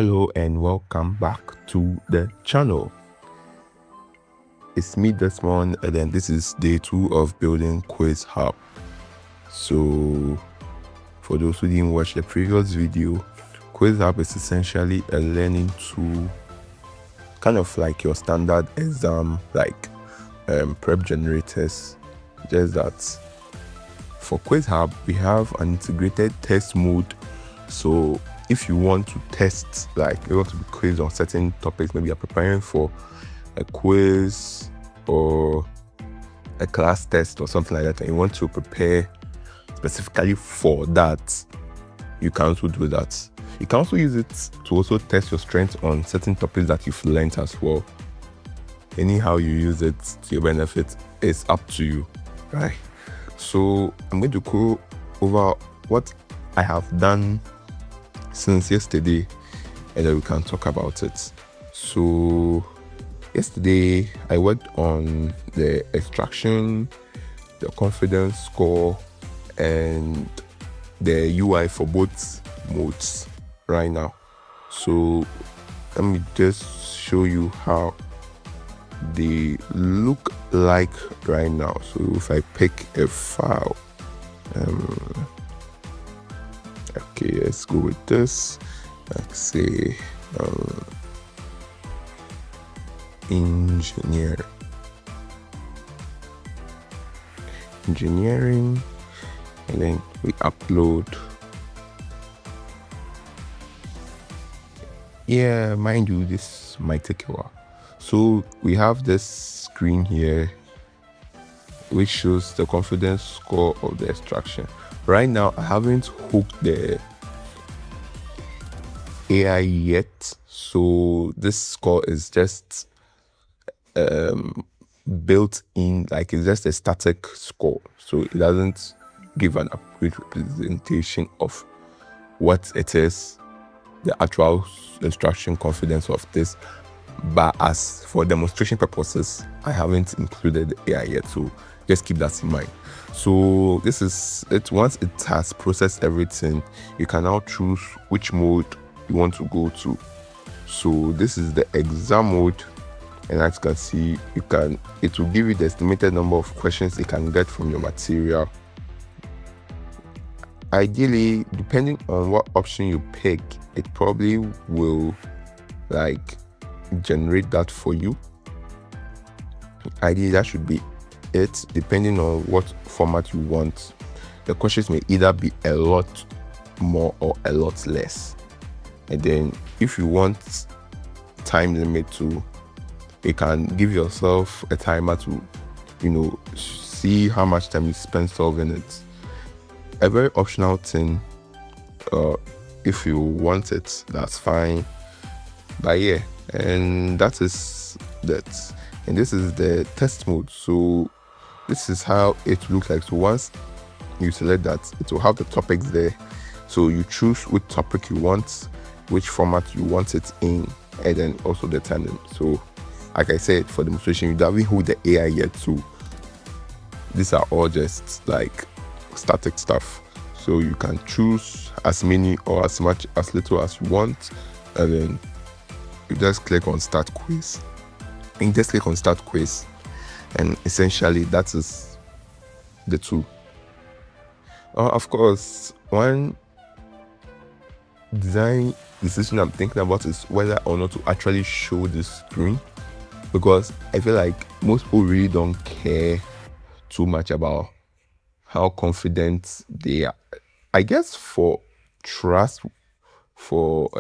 Hello and welcome back to the channel. It's me Desmond, and then this is day 2 of building Quizhub. So for those who didn't watch the previous video, Quizhub is essentially a learning tool, kind of like your standard exam, like prep generators. Just that for Quizhub we have an integrated test mode. So if you want to test, like you want to be quizzed on certain topics, maybe you're preparing for a quiz or a class test or something like that, and you want to prepare specifically for that, you can also do that. You can also use it to also test your strength on certain topics that you've learned as well. Anyhow you use it to your benefit, it's up to you, right? So I'm going to go over what I have done since yesterday, and then we can talk about it. So yesterday I worked on the extraction, the confidence score, and the UI for both modes right now. So let me just show you how they look like right now. So if I pick a file, okay, let's go with this. Let's say engineering, and then we upload. Yeah, mind you, this might take a while. So we have this screen here which shows the confidence score of the extraction. Right now I haven't hooked the AI yet, so this score is just built in, like it's just a static score, so it doesn't give an accurate representation of what it is, the actual instruction confidence of this. But as for demonstration purposes, I haven't included the AI yet, so just keep that in mind. So this is it. Once it has processed everything, you can now choose which mode you want to go to. So this is the exam mode, and as you can see, it will give you the estimated number of questions you can get from your material. Ideally, depending on what option you pick, it probably will like generate that for you. Ideally, that should be it, depending on what format you want. The questions may either be a lot more or a lot less, and then if you want time limit to, you can give yourself a timer to see how much time you spend solving it. A very optional thing. If you want it, that's fine. But yeah, and that is that. And this is the test mode. So this is how it looks like. So once you select that, it will have the topics there. So you choose which topic you want, which format you want it in, and then also the time limit. So like I said, for demonstration, you don't hold the AI yet. So these are all just like static stuff. So you can choose as many or as little as you want, and then you just click on start quiz. And just click on start quiz, and essentially that is the tool. Of course, one design decision I'm thinking about is whether or not to actually show this screen, because I feel like most people really don't care too much about how confident they are. I guess for trust, for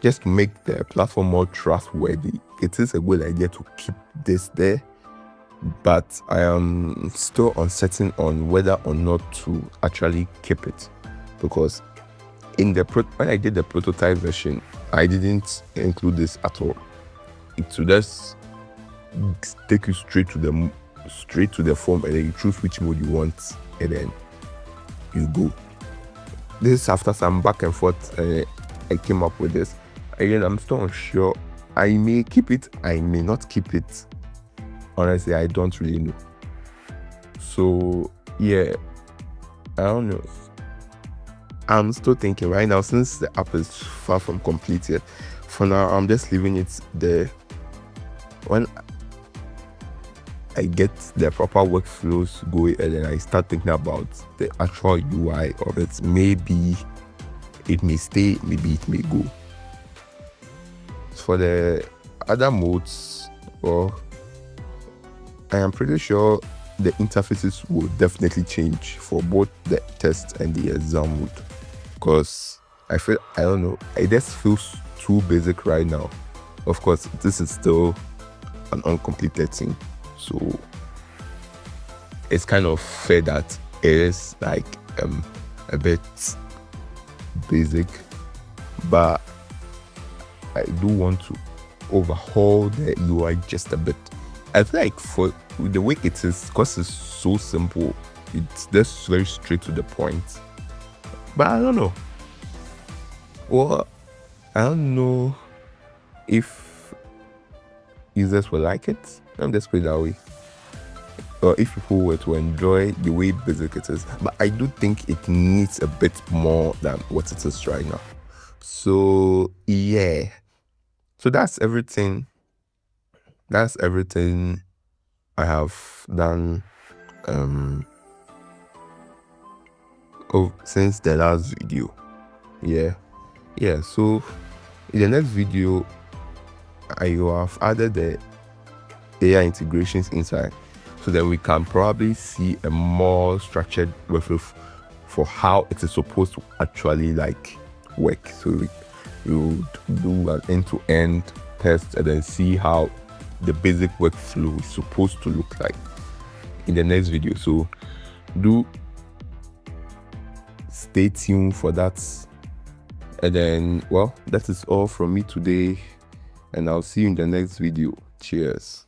just to make the platform more trustworthy, it is a good idea to keep this there. But I am still uncertain on whether or not to actually keep it, because in when I did the prototype version, I didn't include this at all. It will just take you straight to the form, and then you choose which mode you want, and then you go. This, after some back and forth, I came up with this. Again, I'm still unsure. I may keep it, I may not keep it. Honestly, I don't really know. So yeah, I don't know. I'm still thinking right now, since the app is far from completed. For now, I'm just leaving it there. When I get the proper workflows going and then I start thinking about the actual UI of it, maybe it may stay, maybe it may go. For the other modes, well, I am pretty sure the interfaces will definitely change for both the test and the exam mode, because I don't know, it just feels too basic right now. Of course, this is still an uncompleted thing, so it's kind of fair that it is like a bit basic, but I do want to overhaul the UI just a bit. I feel like for the way it is, because it's so simple, it's just very straight to the point. But I don't know. Well, I don't know if users will like it. I'm just put it that way. Or if people were to enjoy the way basic it is. But I do think it needs a bit more than what it is right now. So yeah. So that's everything. That's everything I have done since the last video. Yeah, so in the next video I will have added the AI integrations inside, so that we can probably see a more structured workflow for how it is supposed to actually like work. So we would do an end-to-end test and then see how the basic workflow is supposed to look like in the next video. So do stay tuned for that. And then, well, that is all from me today, and I'll see you in the next video. Cheers.